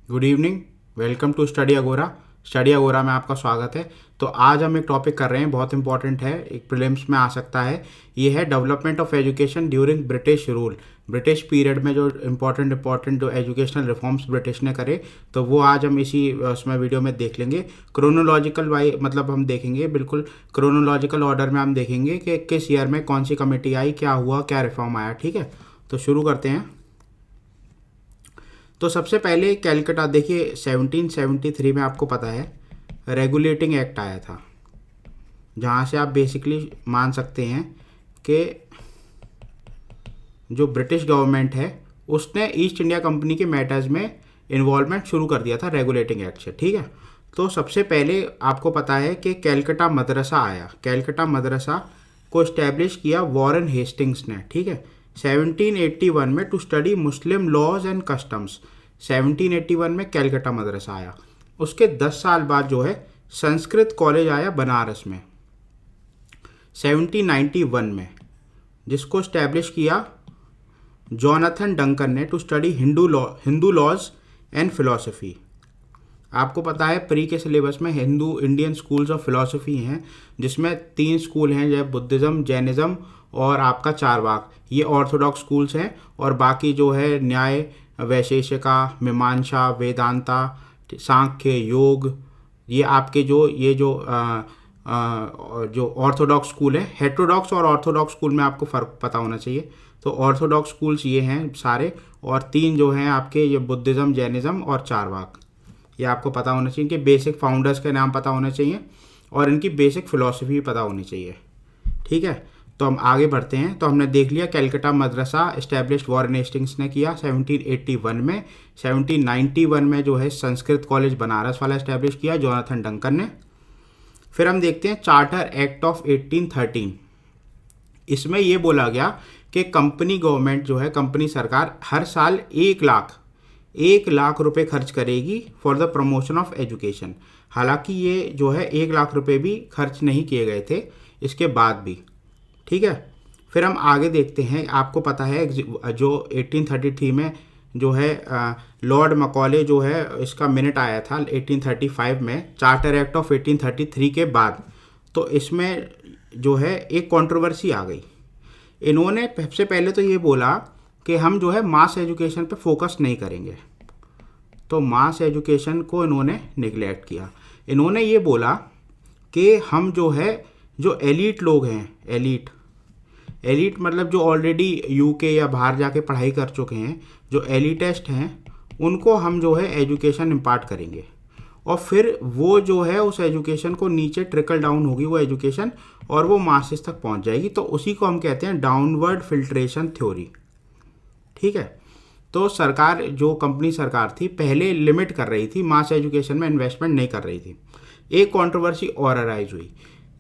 Good evening. Welcome to Study Agora. Study Agora में आपका स्वागत है। तो आज हम एक टॉपिक कर रहे हैं, बहुत इंपॉर्टेंट है, एक प्रीलिम्स में आ सकता है। ये है development of education during British rule. British period में जो इंपॉर्टेंट जो एजुकेशनल रिफॉर्म्स ब्रिटिश ने करे, तो वो आज हम इसी उसमें वीडियो में देख लेंगे। क्रोनोलॉजिकल वाई मतलब हम देखेंगे, बिल्कुल क्रोनोलॉजिकल ऑर्डर में हम देखेंगे कि किस ईयर में कौन सी कमेटी आई, क्या हुआ, क्या रिफॉर्म आया। ठीक है, तो शुरू करते हैं। तो सबसे पहले कैलकटा देखिए, 1773 में आपको पता है रेगुलेटिंग एक्ट आया था, जहाँ से आप बेसिकली मान सकते हैं कि जो ब्रिटिश गवर्नमेंट है उसने ईस्ट इंडिया कंपनी के मैटर्स में इन्वॉल्वमेंट शुरू कर दिया था रेगुलेटिंग एक्ट से। ठीक है, तो सबसे पहले आपको पता है कि कैलकटा मदरसा आया। कैलकटा मदरसा को इस्टेब्लिश किया वॉरेन हेस्टिंग्स ने। ठीक है, 1781 में to study Muslim laws and customs. 1781 में कैलकटा मदरसा आया। उसके 10 साल बाद जो है संस्कृत कॉलेज आया बनारस में 1791 में, जिसको इस्टेब्लिश किया जॉनथन डंकन ने to study Hindu laws and philosophy. आपको पता है प्री के सिलेबस में Hindu Indian schools of philosophy हैं, जिसमें 3 स्कूल हैं, जैसे बुद्धिज़्म, जैनिज़्म और आपका चारवाक। ये ऑर्थोडॉक्स स्कूल्स हैं, और बाकी जो है न्याय, वैशेषिका, मीमांसा, वेदांता, सांख्य, योग, ये आपके जो ऑर्थोडॉक्स स्कूल है। हेटेरोडॉक्स और ऑर्थोडॉक्स स्कूल में आपको फ़र्क पता होना चाहिए। तो ऑर्थोडॉक्स स्कूल्स ये हैं सारे, और 3 जो हैं आपके ये बुद्धिज़्म, जैनिज़्म और चारवाक। ये आपको पता होना चाहिए, इनके बेसिक फाउंडर्स के नाम पता होने चाहिए और इनकी बेसिक फ़िलॉसफी भी पता होनी चाहिए। ठीक है, तो हम आगे बढ़ते हैं। तो हमने देख लिया कैलकटा मदरसा इस्टेब्लिश वॉरेन हेस्टिंग्स ने किया 1781 में। 1791 में जो है संस्कृत कॉलेज बनारस वाला इस्टेब्लिश किया जॉनथन डंकन ने। फिर हम देखते हैं चार्टर एक्ट ऑफ 1813। इसमें ये बोला गया कि कंपनी गवर्नमेंट जो है, कंपनी सरकार हर साल 1 लाख रुपए खर्च करेगी for the promotion of education. हालांकि ये जो है 1 लाख रुपए भी खर्च नहीं किए गए थे इसके बाद भी। ठीक है, फिर हम आगे देखते हैं। आपको पता है जो 1833 में जो है लॉर्ड मकॉले जो है इसका मिनट आया था 1835 में, चार्टर एक्ट ऑफ 1833 के बाद। तो इसमें जो है एक कंट्रोवर्सी आ गई। इन्होंने सबसे पहले तो ये बोला कि हम जो है मास एजुकेशन पे फोकस नहीं करेंगे, तो मास एजुकेशन को इन्होंने निगलेक्ट किया। इन्होंने ये बोला कि हम जो है जो एलीट लोग हैं, एलीट मतलब जो ऑलरेडी यूके या बाहर जाके पढ़ाई कर चुके हैं, जो एलिटेस्ट हैं, उनको हम जो है एजुकेशन इम्पार्ट करेंगे, और फिर वो जो है उस एजुकेशन को नीचे ट्रिकल डाउन होगी वो एजुकेशन, और वो मासेस तक पहुंच जाएगी। तो उसी को हम कहते हैं डाउनवर्ड फिल्ट्रेशन थ्योरी। ठीक है, तो सरकार जो कंपनी सरकार थी पहले लिमिट कर रही थी, मास एजुकेशन में इन्वेस्टमेंट नहीं कर रही थी। एक कंट्रोवर्सी और अराइज हुई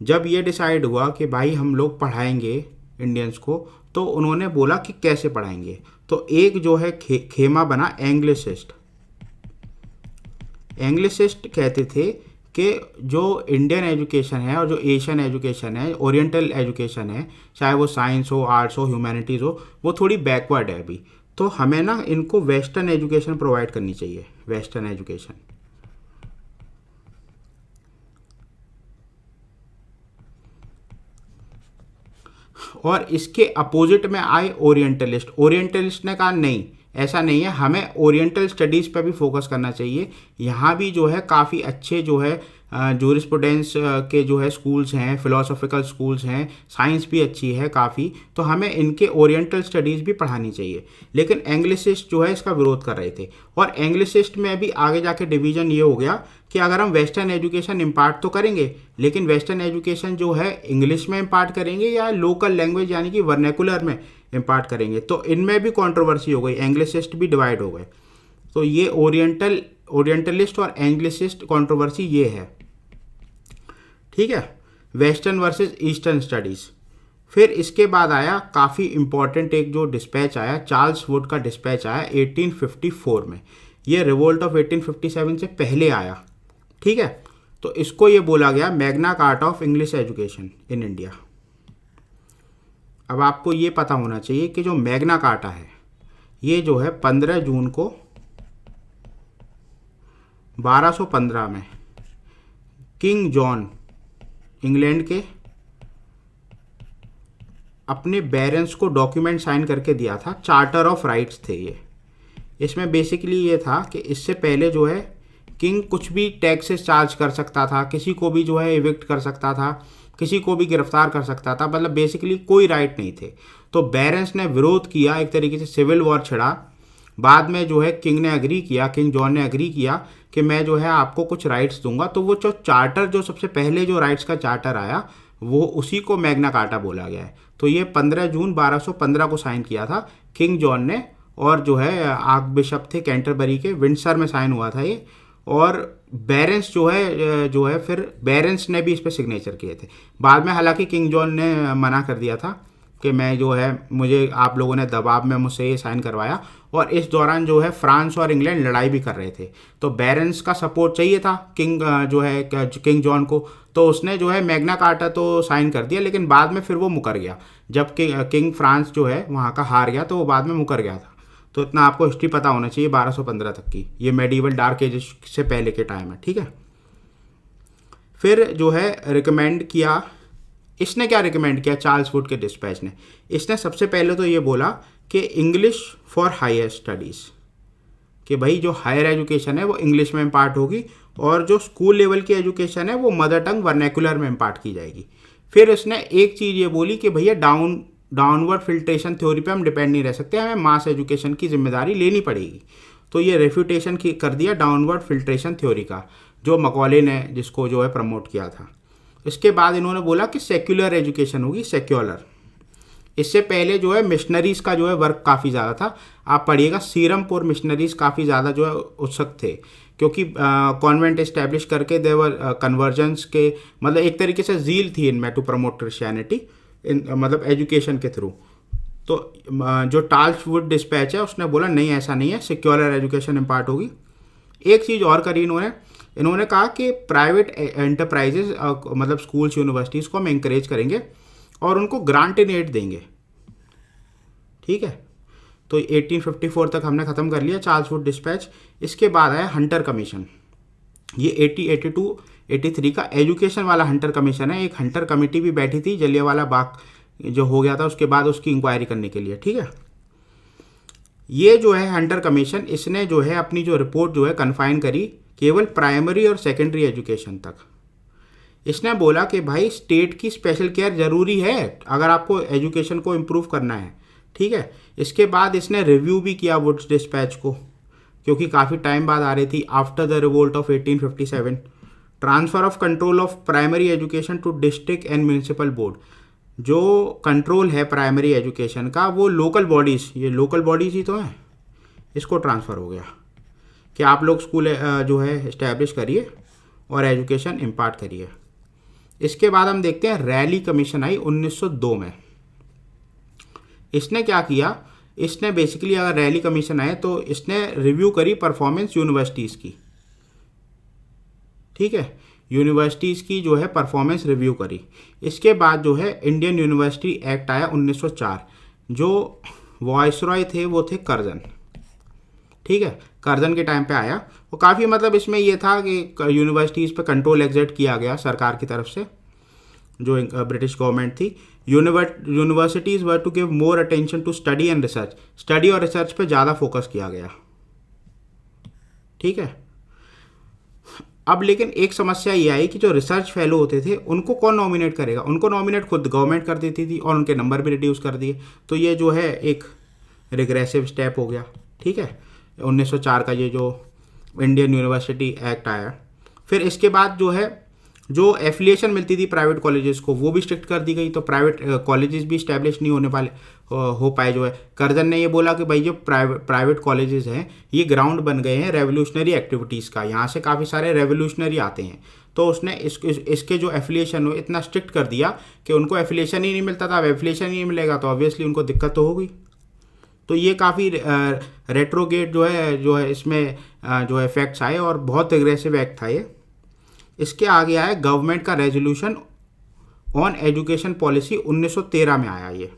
जब ये डिसाइड हुआ कि भाई हम लोग पढ़ाएंगे इंडियंस को, तो उन्होंने बोला कि कैसे पढ़ाएंगे। तो एक जो है खेमा बना एंग्लिसिस्ट। एंग्लिसिस्ट कहते थे कि जो इंडियन एजुकेशन है और जो एशियन एजुकेशन है, ओरिएंटल एजुकेशन है, चाहे वो साइंस हो, आर्ट्स हो, ह्यूमैनिटीज़ हो, वो थोड़ी बैकवर्ड है अभी। तो हमें ना इनको वेस्टर्न एजुकेशन प्रोवाइड करनी चाहिए, वेस्टर्न एजुकेशन। और इसके अपोजिट में आए ओरिएंटलिस्ट। ओरिएंटलिस्ट ने कहा नहीं, ऐसा नहीं है, हमें ओरिएंटल स्टडीज़ पर भी फोकस करना चाहिए। यहाँ भी जो है काफ़ी अच्छे जो है जूरिस्प्रूडेंस के जो है स्कूल्स हैं, फिलोसॉफिकल स्कूल्स हैं, साइंस भी अच्छी है काफ़ी, तो हमें इनके ओरिएंटल स्टडीज़ भी पढ़ानी चाहिए। लेकिन एंग्लिसिस्ट जो है इसका विरोध कर रहे थे। और एंग्लिसिस्ट में भी आगे जाके डिवीज़न ये हो गया कि अगर हम वेस्टर्न एजुकेशन इम्पार्ट तो करेंगे, लेकिन वेस्टर्न एजुकेशन जो है इंग्लिश में इम्पार्ट करेंगे या लोकल लैंग्वेज यानी कि वर्नेकुलर में इम्पार्ट करेंगे। तो इनमें भी कंट्रोवर्सी हो गई, एंग्लिसिस्ट भी डिवाइड हो गए। तो ये ओरिएंटलिस्ट और एंग्लिसिस्ट कंट्रोवर्सी ये है। ठीक है, वेस्टर्न वर्सेस ईस्टर्न स्टडीज़। फिर इसके बाद आया काफ़ी इंपॉर्टेंट एक जो डिस्पैच आया, चार्ल्स वुड का डिस्पैच आया 1854 में। ये रिवोल्ट ऑफ 1857 से पहले आया। ठीक है, तो इसको ये बोला गया Magna carta of English education in India. अब आपको ये पता होना चाहिए कि जो मैग्ना कार्टा है ये जो है 15 जून को 1215 में किंग जॉन इंग्लैंड के अपने बैरन्स को डॉक्यूमेंट साइन करके दिया था। चार्टर ऑफ राइट्स थे ये। इसमें बेसिकली ये था कि इससे पहले जो है किंग कुछ भी टैक्सेस चार्ज कर सकता था, किसी को भी जो है इविक्ट कर सकता था, किसी को भी गिरफ्तार कर सकता था, मतलब बेसिकली कोई राइट नहीं थे। तो बैरन्स ने विरोध किया, एक तरीके से सिविल वॉर छिड़ा। बाद में जो है किंग ने एग्री किया, किंग जॉन ने एग्री किया कि मैं जो है आपको कुछ राइट्स दूंगा। तो वो जो चार्टर, जो सबसे पहले जो राइट्स का चार्टर आया, वो उसी को मैग्ना कार्टा बोला गया है। तो ये 15 जून 1215 को साइन किया था किंग जॉन ने, और जो है आर्क बिशप थे कैंटरबरी के, विंडसर में साइन हुआ था ये। और बैरन्स जो है फिर बैरन्स ने भी इस पर सिग्नेचर किए थे। बाद में हालांकि किंग जॉन ने मना कर दिया था कि मैं जो है, मुझे आप लोगों ने दबाव में मुझसे ये साइन करवाया। और इस दौरान जो है फ्रांस और इंग्लैंड लड़ाई भी कर रहे थे, तो बैरन्स का सपोर्ट चाहिए था किंग जो है किंग जॉन को। तो उसने जो है मैग्ना कार्टा तो साइन कर दिया, लेकिन बाद में फिर वो मुकर गया। जब किंग फ्रांस जो है वहाँ का हार गया, तो वो बाद में मुकर गया था। तो इतना आपको हिस्ट्री पता होना चाहिए 1215 तक की। ये मेडिवल डार्क एजेस से पहले के टाइम है, ठीक है। फिर जो है रिकमेंड किया, इसने क्या रिकमेंड किया चार्ल्स वुड के डिस्पैच ने? इसने सबसे पहले तो ये बोला कि इंग्लिश फॉर हायर स्टडीज़, कि भाई जो हायर एजुकेशन है वो इंग्लिश में इम्पार्ट होगी, और जो स्कूल लेवल की एजुकेशन है वो मदर टंग वर्नैकुलर में इम्पार्ट की जाएगी। फिर उसने एक चीज़ ये बोली कि भैया डाउनवर्ड फिल्ट्रेशन थ्योरी पे हम डिपेंड नहीं रह सकते, हमें मास एजुकेशन की जिम्मेदारी लेनी पड़ेगी। तो ये रेफ्यूटेशन कर दिया डाउनवर्ड फिल्ट्रेशन थ्योरी का, जो मकॉले ने जिसको जो है प्रमोट किया था। इसके बाद इन्होंने बोला कि सेक्युलर एजुकेशन होगी, सेक्युलर। इससे पहले जो है मिशनरीज़ का जो है वर्क काफ़ी ज़्यादा था। आप पढ़िएगा, सीरमपुर मिशनरीज़ काफ़ी ज़्यादा जो है उत्सुक थे, क्योंकि कॉन्वेंट इस्टेब्लिश करके देवर कन्वर्जन्स के, मतलब एक तरीके से जील थी इनमें टू प्रमोट क्रिश्चियनिटी मतलब एजुकेशन के थ्रू। तो जो चार्ल्स वुड डिस्पैच है उसने बोला नहीं ऐसा नहीं है, सिक्योलर एजुकेशन इम्पार्ट होगी। एक चीज़ और करी इन्होंने कहा कि प्राइवेट एंटरप्राइजेज मतलब स्कूल्स यूनिवर्सिटीज़ को हम इंकरेज करेंगे और उनको ग्रांट इन एड देंगे, ठीक है। तो 1854 तक हमने ख़त्म कर लिया चार्ल्स वुड डिस्पैच। इसके बाद आया हंटर कमीशन। ये 1882 83 का एजुकेशन वाला हंटर कमीशन है। एक हंटर कमेटी भी बैठी थी जलियांवाला बाग जो हो गया था उसके बाद उसकी इंक्वायरी करने के लिए, ठीक है। ये जो है हंटर कमीशन, इसने जो है अपनी जो रिपोर्ट जो है कन्फाइन करी केवल प्राइमरी और सेकेंडरी एजुकेशन तक। इसने बोला कि भाई स्टेट की स्पेशल केयर ज़रूरी है अगर आपको एजुकेशन को इम्प्रूव करना है, ठीक है। इसके बाद इसने रिव्यू भी किया वुड्स डिस्पैच को, क्योंकि काफ़ी टाइम बाद आ रही थी। After the revolt of 1857 transfer of control of primary education to district and municipal board. जो कंट्रोल है प्राइमरी एजुकेशन का वो लोकल बॉडीज़, ये लोकल बॉडीज़ ही तो हैं, इसको ट्रांसफ़र हो गया कि आप लोग स्कूल जो है इस्टेब्लिश करिए और एजुकेशन इम्पार्ट करिए। इसके बाद हम देखते हैं रैली कमीशन आई 1902 में। इसने क्या किया, इसने बेसिकली अगर रैली कमीशन आए तो इसने रिव्यू करी परफॉर्मेंस यूनिवर्सिटीज़ की, ठीक है। यूनिवर्सिटीज़ की जो है परफॉर्मेंस रिव्यू करी। इसके बाद जो है इंडियन यूनिवर्सिटी एक्ट आया 1904। जो वॉइसरॉय थे वो थे कर्जन, ठीक है। कर्जन के टाइम पे आया। वो काफ़ी मतलब इसमें ये था कि यूनिवर्सिटीज़ पे कंट्रोल एग्जर्ट किया गया सरकार की तरफ से, जो ब्रिटिश गवर्नमेंट थी। Universities were to give more attention to study and research. Study और रिसर्च पे ज़्यादा फोकस किया गया, ठीक है। अब लेकिन एक समस्या ये आई कि जो रिसर्च फेलो होते थे उनको कौन नॉमिनेट करेगा? उनको नॉमिनेट खुद गवर्नमेंट कर देती थी और उनके नंबर भी रिड्यूस कर दिए। तो ये जो है एक रिग्रेसिव स्टेप हो गया, ठीक है। 1904 का ये जो इंडियन यूनिवर्सिटी एक्ट आया। फिर इसके बाद जो है जो एफिलिएशन मिलती थी प्राइवेट कॉलेजेस को वो भी स्ट्रिक्ट कर दी गई। तो प्राइवेट कॉलेजेस भी इस्टेब्लिश नहीं हो पाए जो है। कर्जन ने ये बोला कि भाई जो प्राइवेट कॉलेजेस हैं ये ग्राउंड बन गए हैं रेवोल्यूशनरी एक्टिविटीज़ का, यहाँ से काफ़ी सारे रेवोल्यूशनरी आते हैं। तो उसने इसके जो एफिलिएशन हो इतना स्ट्रिक्ट कर दिया कि उनको एफिलिएशन ही नहीं मिलता था। अब एफिलिएशन ही नहीं मिलेगा तो ऑब्वियसली उनको दिक्कत तो होगी। तो ये काफ़ी रेट्रोगेट जो है इसमें जो इफेक्ट्स आए और बहुत एग्रेसिव एक्ट था ये। इसके आगे आया गवर्नमेंट का रेजोल्यूशन ऑन एजुकेशन पॉलिसी 1913 में आया ये।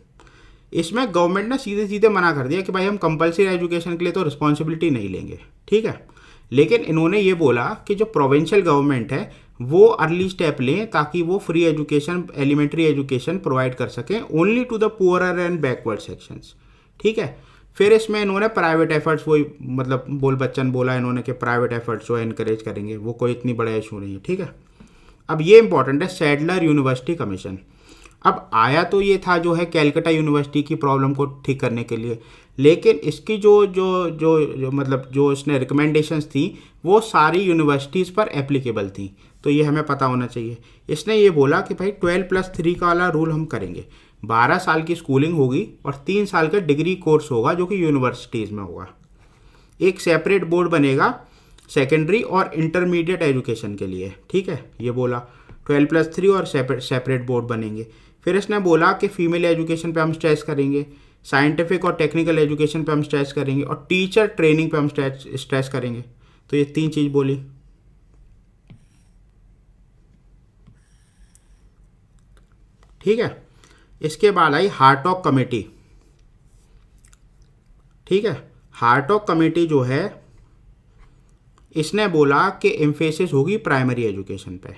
इसमें गवर्नमेंट ने सीधे सीधे मना कर दिया कि भाई हम कंपलसरी एजुकेशन के लिए तो रिस्पॉन्सिबिलिटी नहीं लेंगे, ठीक है। लेकिन इन्होंने ये बोला कि जो प्रोविंशियल गवर्नमेंट है वो अर्ली स्टेप लें ताकि वो free education, elementary education provide कर सकें only to the poorer and backward sections. ठीक है। फिर इसमें इन्होंने प्राइवेट एफर्ट्स, वही मतलब बोल बच्चन बोला इन्होंने कि प्राइवेट एफर्ट्स जो एनकरेज करेंगे, वो कोई इतनी बड़ा इशू नहीं है। ठीक है। अब ये इंपॉर्टेंट है, सैडलर यूनिवर्सिटी कमीशन। अब आया तो ये था जो है कैलकाटा यूनिवर्सिटी की प्रॉब्लम को ठीक करने के लिए, लेकिन इसकी जो मतलब जो इसने रिकमेंडेशंस थी वो सारी यूनिवर्सिटीज़ पर एप्लीकेबल थी, तो ये हमें पता होना चाहिए। इसने ये बोला कि भाई 12+3 का वाला रूल हम करेंगे, 12 साल की स्कूलिंग होगी और 3 साल का डिग्री कोर्स होगा जो कि यूनिवर्सिटीज़ में होगा। एक सेपरेट बोर्ड बनेगा सेकेंडरी और इंटरमीडिएट एजुकेशन के लिए। ठीक है, ये बोला 12+3 और सेपरेट बोर्ड बनेंगे। फिर इसने बोला कि फीमेल एजुकेशन पे हम स्ट्रेस करेंगे, साइंटिफिक और टेक्निकल एजुकेशन पे हम स्ट्रेस करेंगे और टीचर ट्रेनिंग पे हम स्ट्रेस करेंगे। तो ये 3 चीज़ बोली। ठीक है। इसके बाद आई हार्टॉग कमेटी। ठीक है, हार्टॉग कमेटी जो है इसने बोला कि एम्फेसिस होगी प्राइमरी एजुकेशन पे।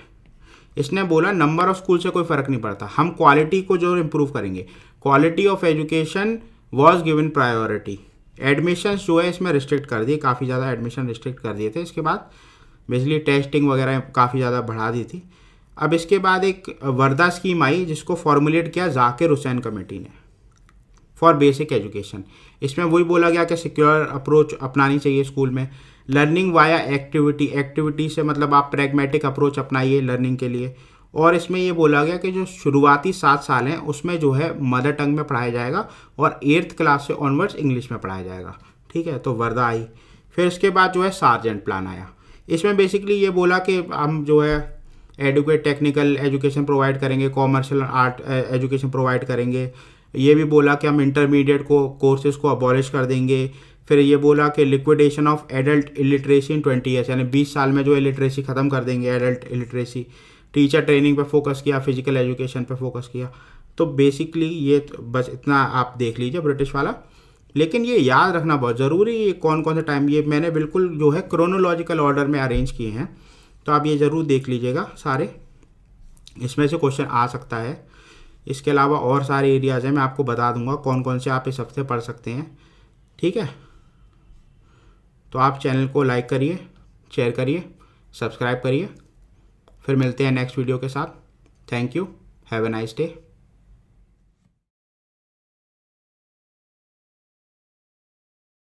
इसने बोला नंबर ऑफ स्कूल से कोई फ़र्क नहीं पड़ता, हम क्वालिटी को जो इम्प्रूव करेंगे, quality of education was given priority. Admissions जो है इसमें रिस्ट्रिक्ट कर दिए, काफ़ी ज़्यादा एडमिशन रिस्ट्रिक्ट कर दिए थे। इसके बाद बेसिकली टेस्टिंग वगैरह काफ़ी ज़्यादा बढ़ा दी थी। अब इसके बाद एक वर्धा स्कीम आई जिसको फॉर्मुलेट किया जाकिर हुसैन कमेटी ने फॉर बेसिक एजुकेशन। इसमें वही बोला गया कि सिक्योर अप्रोच अपनानी चाहिए स्कूल में, लर्निंग वाया एक्टिविटी, एक्टिविटी से मतलब आप प्रैग्मेटिक अप्रोच अपनाइए लर्निंग के लिए। और इसमें ये बोला गया कि जो शुरुआती 7 साल हैं उसमें जो है मदर टंग में पढ़ाया जाएगा और 8th क्लास से ऑनवर्ड्स इंग्लिश में पढ़ाया जाएगा। ठीक है, तो वर्धा आई। फिर इसके बाद जो है सार्जेंट प्लान आया। इसमें बेसिकली ये बोला कि हम जो है एडुकेट टेक्निकल एजुकेशन प्रोवाइड करेंगे, कॉमर्शियल आर्ट एजुकेशन प्रोवाइड करेंगे। ये भी बोला कि हम इंटरमीडिएट को कोर्सेज को अबॉलिश कर देंगे। फिर ये बोला कि liquidation of adult illiteracy in 20 years, यानी 20 साल में जो इलिटरेसी ख़त्म कर देंगे एडल्ट इलिटरेसी। टीचर ट्रेनिंग पे फोकस किया, फिजिकल एजुकेशन पे फोकस किया। तो बेसिकली ये बस इतना आप देख लीजिए ब्रिटिश वाला। लेकिन ये याद रखना बहुत ज़रूरी है कौन कौन सा टाइम, ये मैंने बिल्कुल जो है क्रोनोलॉजिकल ऑर्डर में अरेंज किए हैं, तो आप ये ज़रूर देख लीजिएगा सारे, इसमें से क्वेश्चन आ सकता है। इसके अलावा और सारे एरियाज़ हैं, मैं आपको बता दूंगा कौन कौन से आप इस हफ्ते पढ़ सकते हैं। ठीक है, तो आप चैनल को लाइक करिए, शेयर करिए, सब्सक्राइब करिए। फिर मिलते हैं नेक्स्ट वीडियो के साथ। Thank you, have a nice day.